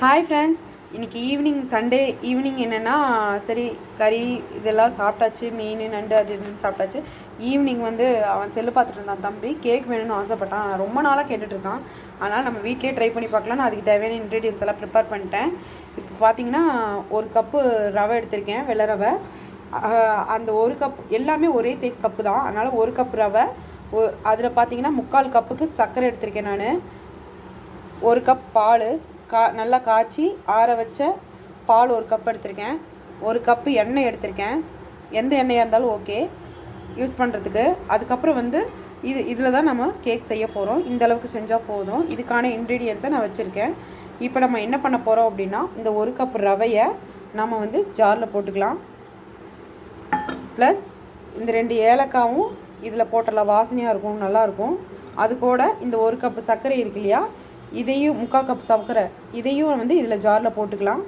Hi friends, இன்றைக்கி evening Sunday evening என்னென்னா சரி கறி இதெல்லாம் சாப்பிட்டாச்சு, மீன் நண்டு அது இதுன்னு சாப்பிட்டாச்சு. ஈவினிங் வந்து அவன் செல்லு பார்த்துட்டு இருந்தான். தம்பி கேக் வேணும்னு ஆசைப்பட்டான், ரொம்ப நாளாக கேட்டுட்ருக்கான். அதனால் நம்ம வீட்லேயே ட்ரை பண்ணி பார்க்கலாம். நான் அதுக்கு தேவையான இன்க்ரீடியன்ஸ் எல்லாம் ப்ரிப்பேர் பண்ணிட்டேன். இப்போ பார்த்தீங்கன்னா 1 கப்பு ரவை எடுத்திருக்கேன், வெள்ளை ரவை. அந்த 1 கப் எல்லாமே ஒரே சைஸ் கப்பு தான், அதனால் 1 கப் ரவை. அதில் பார்த்தீங்கன்னா 3/4 கப்புக்கு சர்க்கரை எடுத்திருக்கேன். நான் 1 கப் பால் நல்லா காய்ச்சி ஆற வச்ச பால் 1 கப் எடுத்திருக்கேன். 1 கப்பு எண்ணெய் எடுத்திருக்கேன். எந்த எண்ணெயாக இருந்தாலும் ஓகே யூஸ் பண்ணுறதுக்கு. அதுக்கப்புறம் வந்து இதில் தான் நம்ம கேக் செய்ய போகிறோம். இந்த அளவுக்கு செஞ்சால் போதும். இதுக்கான இன்க்ரீடியன்ஸை நான் வச்சுருக்கேன். இப்போ நம்ம என்ன பண்ண போகிறோம் அப்படின்னா, இந்த 1 கப் ரவையை நம்ம வந்து ஜாரில் போட்டுக்கலாம். ப்ளஸ் இந்த 2 ஏலக்காவும் இதில் போட்டுடலாம், வாசனையாக இருக்கும், நல்லாயிருக்கும். அது கூட இந்த 1 கப்பு சர்க்கரை இருக்கு இல்லையா, இதையும் 3/4 கப் சர்க்கரை இதையும் வந்து இதில் ஜாரில் போட்டுக்கலாம்.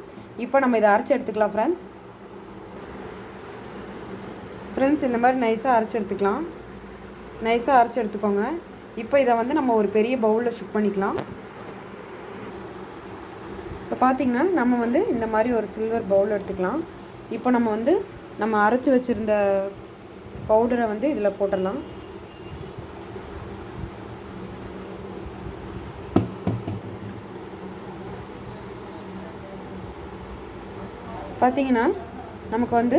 இப்போ நம்ம இதை அரைச்சி எடுத்துக்கலாம் ஃப்ரெண்ட்ஸ். இந்த மாதிரி நைஸாக அரைச்சி எடுத்துக்கலாம். நைஸாக அரைச்சி எடுத்துக்கோங்க. இப்போ இதை வந்து நம்ம ஒரு பெரிய பவுலில் ஷிஃப்ட் பண்ணிக்கலாம். இப்போ பார்த்திங்கன்னா நம்ம வந்து இந்த மாதிரி ஒரு சில்வர் பவுல் எடுத்துக்கலாம். இப்போ நம்ம அரைச்சி வச்சுருந்த பவுடரை வந்து இதில் போட்டுடலாம். பார்த்திங்கன்னா நமக்கு வந்து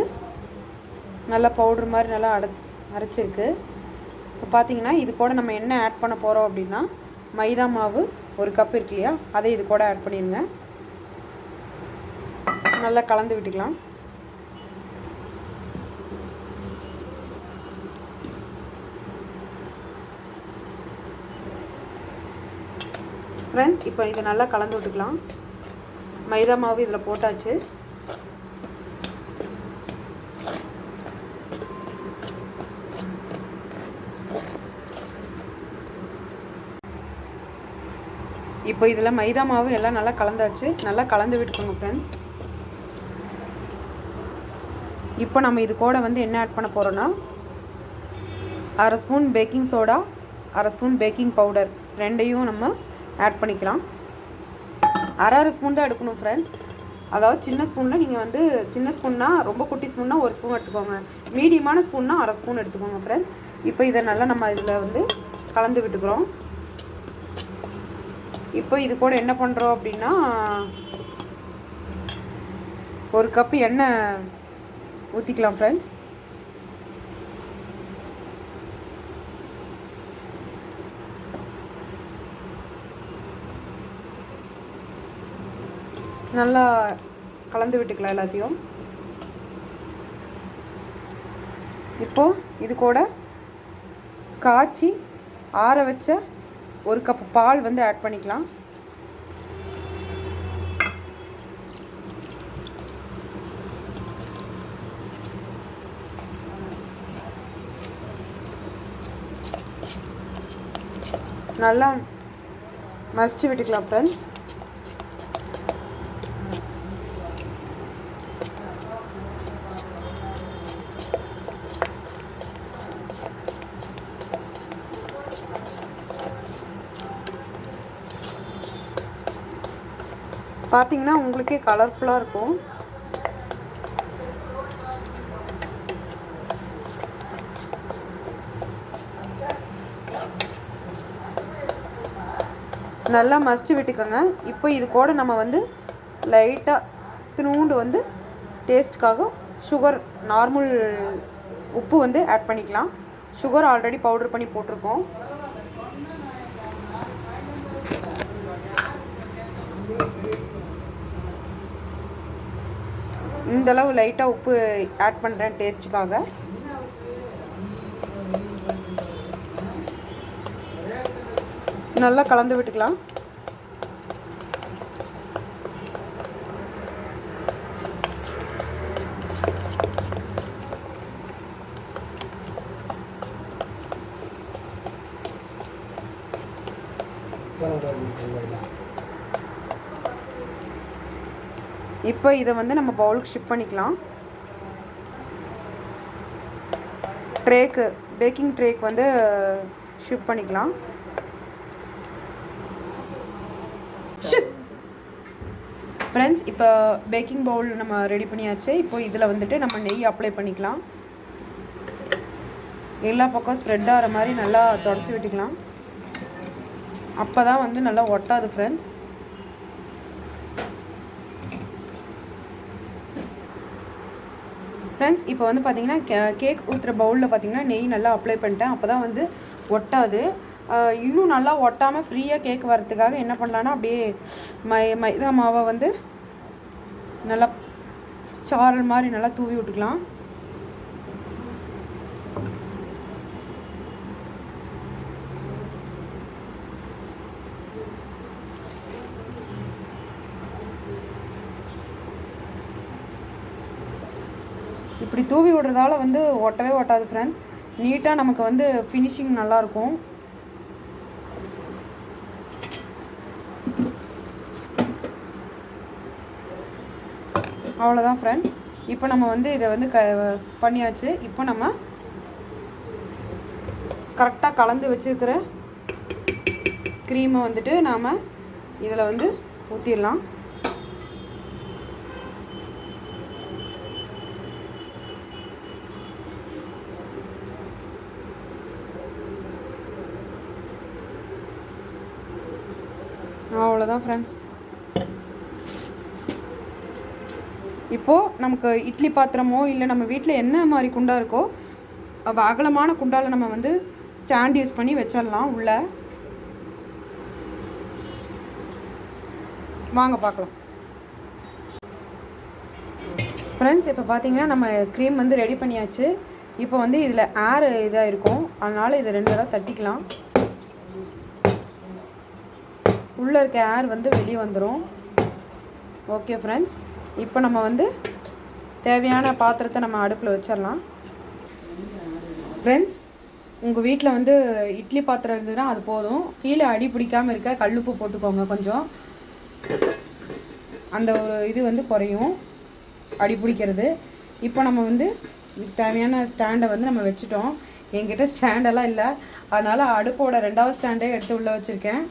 நல்லா பவுட்ரு மாதிரி நல்லா அரைச்சிருக்கு. இப்போ பார்த்திங்கன்னா இது கூட நம்ம என்ன ஆட் பண்ண போகிறோம் அப்படின்னா, மைதா மாவு 1 கப் இருக்கு இல்லையா, அதை இது கூட ஆட் பண்ணிடுங்க. நல்லா கலந்து விட்டுக்கலாம். ஃப்ரெண்ட்ஸ், இப்போ இதை நல்லா கலந்து விட்டுக்கலாம். மைதா மாவு இதில் போட்டாச்சு. இப்போ இதில் மைதா மாவு எல்லாம் நல்லா கலந்தாச்சு. நல்லா கலந்து விட்டுக்கோங்க ஃப்ரெண்ட்ஸ். இப்போ நம்ம இது கூட வந்து என்ன ஆட் பண்ண போகிறோன்னா, 1/2 spoon baking soda, 1/2 spoon baking powder ரெண்டையும் நம்ம ஆட் பண்ணிக்கலாம். 1/2 ஸ்பூன் தான் எடுக்கணும் ஃப்ரெண்ட்ஸ். அதாவது சின்ன ஸ்பூனில் நீங்கள் வந்து சின்ன ஸ்பூன்னா, ரொம்ப குட்டி ஸ்பூன்னா 1 ஸ்பூன் எடுத்துக்கோங்க. மீடியமான ஸ்பூன்னா 1/2 ஸ்பூன் எடுத்துக்கோங்க ஃப்ரெண்ட்ஸ். இப்போ இதை நல்லா நம்ம இதில் வந்து கலந்து விட்டுக்கிறோம். இப்போ இது கூட என்ன பண்ணுறோம் அப்படின்னா, 1 கப்பு எண்ணெய் ஊற்றிக்கலாம் ஃப்ரெண்ட்ஸ். நல்லா கலந்து விட்டுக்கலாம் எல்லாத்தையும். இப்போது இது கூட காய்ச்சி ஆற வச்ச 1 கப் பால் வந்து ஆட் பண்ணிக்கலாம். நல்லா மசிச்சு விட்டுக்கலாம் ஃப்ரெண்ட்ஸ். பார்த்தீங்கன்னா உங்களுக்கே கலர்ஃபுல்லாக இருக்கும். நல்லா மசிச்சு விட்டுக்கோங்க. இப்போ இது கூட நம்ம வந்து லைட்டாக தினூண்டு வந்து டேஸ்ட்டுக்காக சுகர், நார்மல் உப்பு வந்து ஆட் பண்ணிக்கலாம். சுகர் ஆல்ரெடி பவுடர் பண்ணி போட்டிருக்கோம். இந்தளவு லைட்டாக உப்பு ஆட் பண்ணுறேன் டேஸ்ட்டுக்காக. நல்லா கலந்து விட்டுக்கலாம். இப்போ இதை வந்து நம்ம பவுலுக்கு ஷிஃப்ட் பண்ணிக்கலாம். பேக்கிங் ட்ரேக்கு வந்து ஷிஃப்ட் பண்ணிக்கலாம். ஃப்ரெண்ட்ஸ் இப்போ பேக்கிங் பவுல் நம்ம ரெடி பண்ணியாச்சு. இப்போ இதில் வந்துட்டு நம்ம நெய் அப்ளை பண்ணிக்கலாம். எல்லா பக்கம் ஸ்ப்ரெட் ஆகிற மாதிரி நல்லா தொடச்சி விட்டுக்கலாம். அப்போ தான் வந்து நல்லா ஒட்டாது ஃப்ரெண்ட்ஸ். ஃப்ரெண்ட்ஸ் இப்போ வந்து பார்த்திங்கன்னா கேக் ஊற்றுற பவுலில் பார்த்திங்கன்னா நெய் நல்லா அப்ளை பண்ணிட்டேன். அப்போ தான் வந்து ஒட்டாது. இன்னும் நல்லா ஒட்டாமல் ஃப்ரீயாக கேக் வரத்துக்காக என்ன பண்ணலான்னா அப்படியே மைதா மாவை வந்து நல்லா சாரல் மாதிரி நல்லா தூவி விட்டுக்கலாம். இப்படி தூவி விடுறதால வந்து ஒட்டவே ஒட்டாது ஃப்ரெண்ட்ஸ். நீட்டாக நமக்கு வந்து ஃபினிஷிங் நல்லாயிருக்கும். அவ்வளோதான் ஃப்ரெண்ட்ஸ். இப்போ நம்ம வந்து இதை வந்து பண்ணியாச்சு. இப்போ நம்ம கரெக்டாக கலந்து வச்சுருக்கிற க்ரீமை வந்துட்டு நாம் இதில் வந்து ஊற்றிடலாம். அவ்வளோதான் ஃப்ரெண்ட்ஸ். இப்போது நமக்கு இட்லி பாத்திரமோ இல்லை நம்ம வீட்டில் என்ன மாதிரி குண்டா இருக்கோ அகலமான குண்டாவில் நம்ம வந்து ஸ்டாண்ட் யூஸ் பண்ணி வச்சிடலாம் உள்ள. வாங்க பார்க்கலாம் ஃப்ரெண்ட்ஸ். இப்போ பார்த்தீங்கன்னா நம்ம க்ரீம் வந்து ரெடி பண்ணியாச்சு. இப்போ வந்து இதில் ஏர் இதாக இருக்கும், அதனால் இதை 2 தடவை தட்டிக்கலாம். உள்ளே இருக்க ஏர் வந்து வெளியே வந்துடும். Okay friends. இப்போ நம்ம வந்து தேவையான பாத்திரத்தை நம்ம அடுப்பில் வச்சிடலாம். ஃப்ரெண்ட்ஸ், உங்கள் வீட்டில் வந்து இட்லி பாத்திரம் இருந்ததுன்னா அது போதும். கீழே அடி பிடிக்காமல் இருக்க கல்லுப்பு போட்டுக்கோங்க கொஞ்சம். அந்த ஒரு இது வந்து குறையும் அடி பிடிக்கிறது. இப்போ நம்ம வந்து தேவையான ஸ்டாண்டை வந்து நம்ம வச்சுட்டோம். என்கிட்ட ஸ்டாண்டெல்லாம் இல்லை, அதனால் அடுப்போட 2வது ஸ்டாண்டே எடுத்து உள்ளே வச்சுருக்கேன்.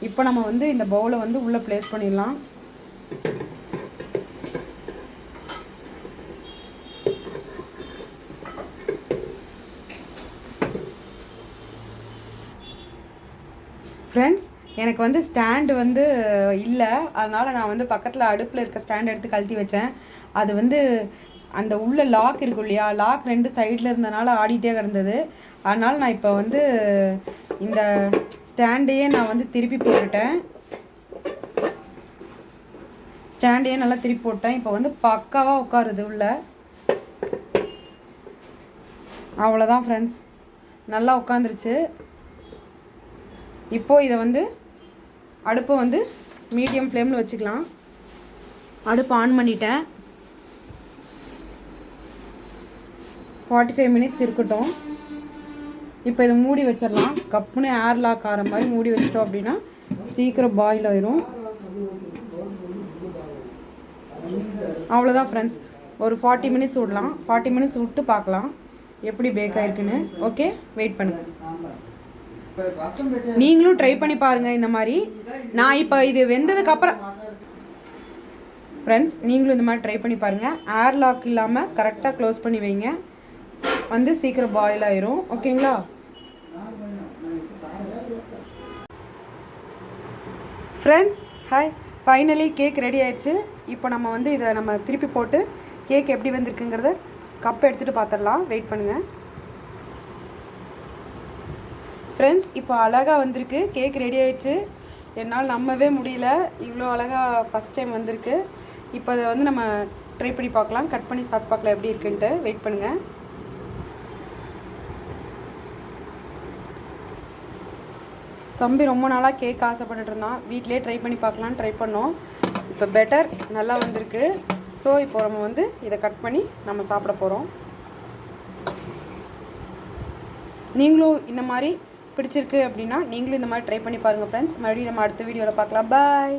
இப்போ நம்ம வந்து இந்த பவுலை வந்து உள்ளே ப்ளேஸ் பண்ணிடலாம். ஃப்ரெண்ட்ஸ், எனக்கு வந்து ஸ்டாண்டு வந்து இல்லை, அதனால் நான் வந்து பக்கத்தில் அடுப்பில் இருக்க ஸ்டாண்ட் எடுத்து கழட்டி வச்சேன். அது வந்து அந்த உள்ள லாக் இருக்கும் இல்லையா, லாக் 2 சைடில் இருந்தனால ஆடிட்டே கிடந்தது. அதனால் நான் இப்போ வந்து இந்த ஸ்டாண்டையே நான் வந்து திருப்பி போட்டுட்டேன். ஸ்டாண்டையே நல்லா திருப்பி போட்டேன். இப்போ வந்து பக்காவாக உட்காருது உள்ள. அவ்வளோதான் ஃப்ரெண்ட்ஸ், நல்லா உட்காந்துருச்சு. இப்போது இதை வந்து அடுப்பை வந்து மீடியம் ஃப்ளேமில் வச்சுக்கலாம். அடுப்பு ஆன் பண்ணிட்டேன். 45 மினிட்ஸ் இருக்கட்டும். இப்போ இதை மூடி வச்சிடலாம். கப்புன்னு ஏர் லாக் ஆகிற மாதிரி மூடி வச்சிட்டோம் அப்படின்னா சீக்கிரம் பாயில் ஆயிரும். அவ்வளோதான் ஃப்ரெண்ட்ஸ். ஒரு 40 மினிட்ஸ் விடலாம். 40 மினிட்ஸ் விட்டு பார்க்கலாம் எப்படி பேக் ஆகிருக்குன்னு. ஓகே, வெயிட் பண்ணுங்கள். நீங்களும் ட்ரை பண்ணி பாருங்கள் இந்த மாதிரி. நான் இப்போ இது வெந்ததுக்கப்புறம் ஃப்ரெண்ட்ஸ், நீங்களும் இந்த மாதிரி ட்ரை பண்ணி பாருங்கள். ஏர் லாக் இல்லாமல் கரெக்டாக க்ளோஸ் பண்ணி வைங்க, வந்து சீக்கிரம் பாயில் ஆயிரும். ஓகேங்களா? Friends, hi, finally cake ready ஆயிடுச்சு. இப்போ நம்ம வந்து இதை நம்ம திருப்பி போட்டு கேக் எப்படி வந்திருக்குங்கிறத கப் எடுத்துகிட்டு பார்த்துடலாம். வெயிட் பண்ணுங்கள் ஃப்ரெண்ட்ஸ். இப்போ அழகாக வந்திருக்கு, கேக் ரெடி ஆயிடுச்சு. என்னால் நம்பவே முடியல, இவ்வளோ அழகாக ஃபஸ்ட் டைம் வந்திருக்கு. இப்போ அதை வந்து நம்ம ட்ரை பண்ணி பார்க்கலாம், கட் பண்ணி சாப்பிட்டு பார்க்கலாம் எப்படி இருக்குன்ட்டு. வெயிட் பண்ணுங்கள். தம்பி ரொம்ப நாளாக கேக் ஆசைப்பட்டுட்டு இருந்தான். வீட்டிலே ட்ரை பண்ணி பார்க்கலான்னு ட்ரை பண்ணோம். இப்போ பெட்டர், நல்லா வந்திருக்கு. ஸோ இப்போ நம்ம வந்து இதை கட் பண்ணி நம்ம சாப்பிட போகிறோம். நீங்களும் இந்த மாதிரி பிடிச்சிருக்கு அப்படின்னா நீங்களும் இந்த மாதிரி ட்ரை பண்ணி பாருங்கள் ஃப்ரெண்ட்ஸ். மறுபடியும் நம்ம அடுத்த வீடியோவில் பார்க்கலாம். பாய்.